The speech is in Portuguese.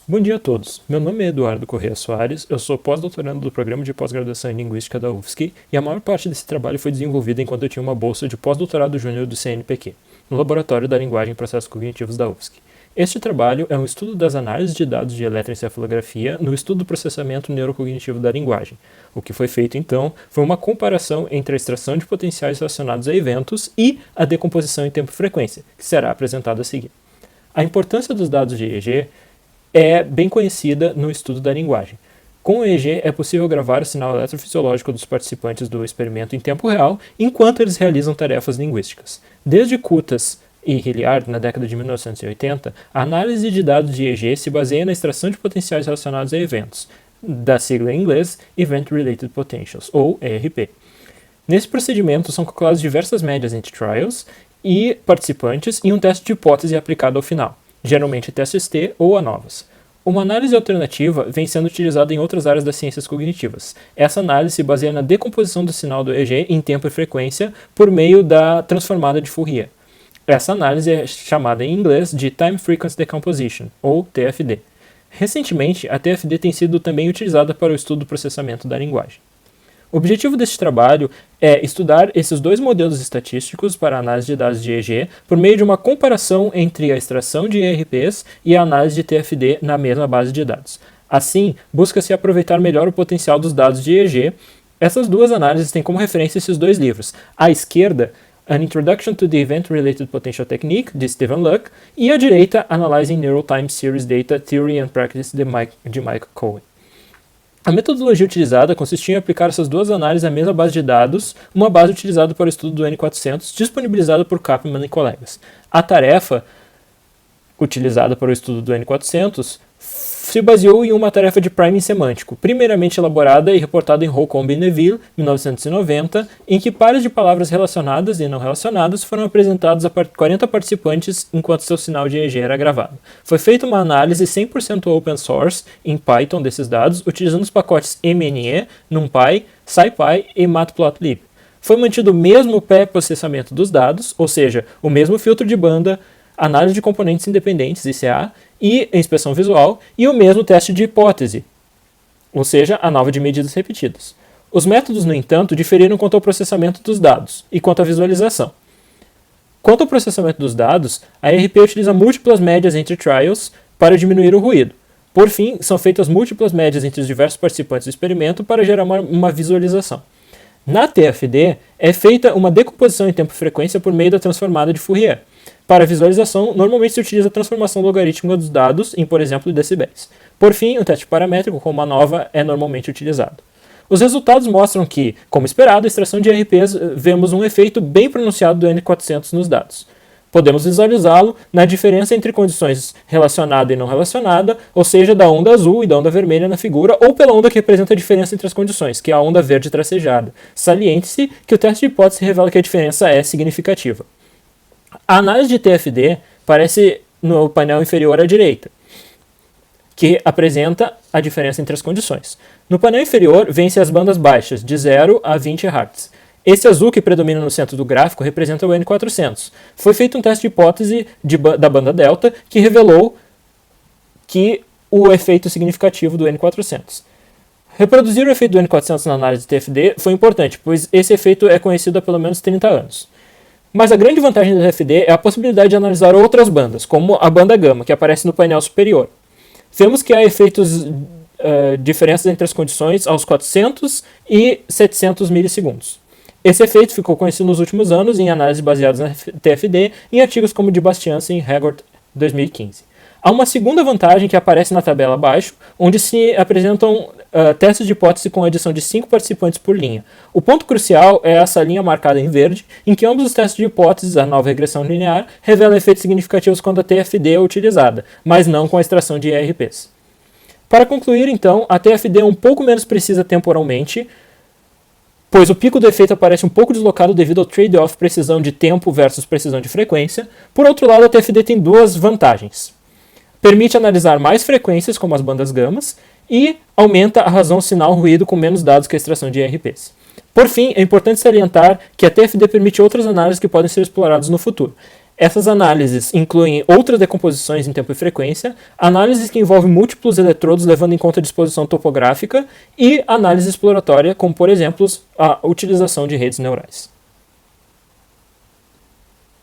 Bom dia a todos. Meu nome é Eduardo Corrêa Soares, eu sou pós-doutorando do Programa de Pós-Graduação em Linguística da UFSC e a maior parte desse trabalho foi desenvolvida enquanto eu tinha uma bolsa de pós-doutorado júnior do CNPq, no Laboratório da Linguagem e Processos Cognitivos da UFSC. Este trabalho é um estudo das análises de dados de eletroencefalografia no estudo do processamento neurocognitivo da linguagem. O que foi feito, então, foi uma comparação entre a extração de potenciais relacionados a eventos e a decomposição em tempo e frequência, que será apresentada a seguir. A importância dos dados de EEG é bem conhecida no estudo da linguagem. Com o EEG é possível gravar o sinal eletrofisiológico dos participantes do experimento em tempo real enquanto eles realizam tarefas linguísticas. Desde Kutas e Hilliard, na década de 1980, a análise de dados de EEG se baseia na extração de potenciais relacionados a eventos, da sigla em inglês Event Related Potentials, ou ERP. Nesse procedimento são calculadas diversas médias entre trials e participantes e um teste de hipótese aplicado ao final, geralmente testes T ou ANOVAs. Uma análise alternativa vem sendo utilizada em outras áreas das ciências cognitivas. Essa análise se baseia na decomposição do sinal do EEG em tempo e frequência por meio da transformada de Fourier. Essa análise é chamada em inglês de Time Frequency Decomposition, ou TFD. Recentemente, a TFD tem sido também utilizada para o estudo do processamento da linguagem. O objetivo deste trabalho é estudar esses dois modelos estatísticos para a análise de dados de EEG por meio de uma comparação entre a extração de ERPs e a análise de TFD na mesma base de dados. Assim, busca-se aproveitar melhor o potencial dos dados de EEG. Essas duas análises têm como referência esses dois livros. À esquerda, An Introduction to the Event-Related Potential Technique, de Stephen Luck, e à direita, Analyzing Neural Time Series Data Theory and Practice, de Michael Cohen. A metodologia utilizada consistia em aplicar essas duas análises à mesma base de dados, uma base utilizada para o estudo do N400, disponibilizada por Kaplan e colegas. A tarefa utilizada para o estudo do N400 se baseou em uma tarefa de priming semântico, primeiramente elaborada e reportada em Holcomb e Neville, 1990, em que pares de palavras relacionadas e não relacionadas foram apresentadas a 40 participantes enquanto seu sinal de EEG era gravado. Foi feita uma análise 100% open source em Python desses dados, utilizando os pacotes MNE, NumPy, SciPy e Matplotlib. Foi mantido o mesmo pré-processamento dos dados, ou seja, o mesmo filtro de banda, análise de componentes independentes, ICA, e inspeção visual, e o mesmo teste de hipótese, ou seja, a nova de medidas repetidas. Os métodos, no entanto, diferiram quanto ao processamento dos dados e quanto à visualização. Quanto ao processamento dos dados, a ERP utiliza múltiplas médias entre trials para diminuir o ruído. Por fim, são feitas múltiplas médias entre os diversos participantes do experimento para gerar uma visualização. Na TFD, é feita uma decomposição em tempo e frequência por meio da transformada de Fourier. Para visualização, normalmente se utiliza a transformação logarítmica dos dados em, por exemplo, decibéis. Por fim, o teste paramétrico, como a ANOVA, é normalmente utilizado. Os resultados mostram que, como esperado, a extração de ERPs vemos um efeito bem pronunciado do N400 nos dados. Podemos visualizá-lo na diferença entre condições relacionada e não relacionada, ou seja, da onda azul e da onda vermelha na figura, ou pela onda que representa a diferença entre as condições, que é a onda verde tracejada. Saliente-se que o teste de hipótese revela que a diferença é significativa. A análise de TFD aparece no painel inferior à direita, que apresenta a diferença entre as condições. No painel inferior, vêm-se as bandas baixas, de 0 a 20 Hz. Esse azul que predomina no centro do gráfico representa o N400. Foi feito um teste de hipótese da banda delta que revelou que o efeito significativo do N400. Reproduzir o efeito do N400 na análise de TFD foi importante, pois esse efeito é conhecido há pelo menos 30 anos. Mas a grande vantagem da TFD é a possibilidade de analisar outras bandas, como a banda gama, que aparece no painel superior. Vemos que há efeitos, diferenças entre as condições aos 400 e 700 milissegundos. Esse efeito ficou conhecido nos últimos anos em análises baseadas na TFD, em artigos como de Bastiansen e Hegort, 2015. Há uma segunda vantagem que aparece na tabela abaixo, onde se apresentam testes de hipótese com adição de 5 participantes por linha. O ponto crucial é essa linha marcada em verde, em que ambos os testes de hipótese, a nova regressão linear, revelam efeitos significativos quando a TFD é utilizada, mas não com a extração de ERPs. Para concluir, então, a TFD é um pouco menos precisa temporalmente, pois o pico do efeito aparece um pouco deslocado devido ao trade-off precisão de tempo versus precisão de frequência. Por outro lado, a TFD tem duas vantagens. Permite analisar mais frequências, como as bandas gamas, e aumenta a razão sinal-ruído com menos dados que a extração de ERPs. Por fim, é importante salientar que a TFD permite outras análises que podem ser exploradas no futuro. Essas análises incluem outras decomposições em tempo e frequência, análises que envolvem múltiplos eletrodos levando em conta a disposição topográfica e análise exploratória, como, por exemplo, a utilização de redes neurais.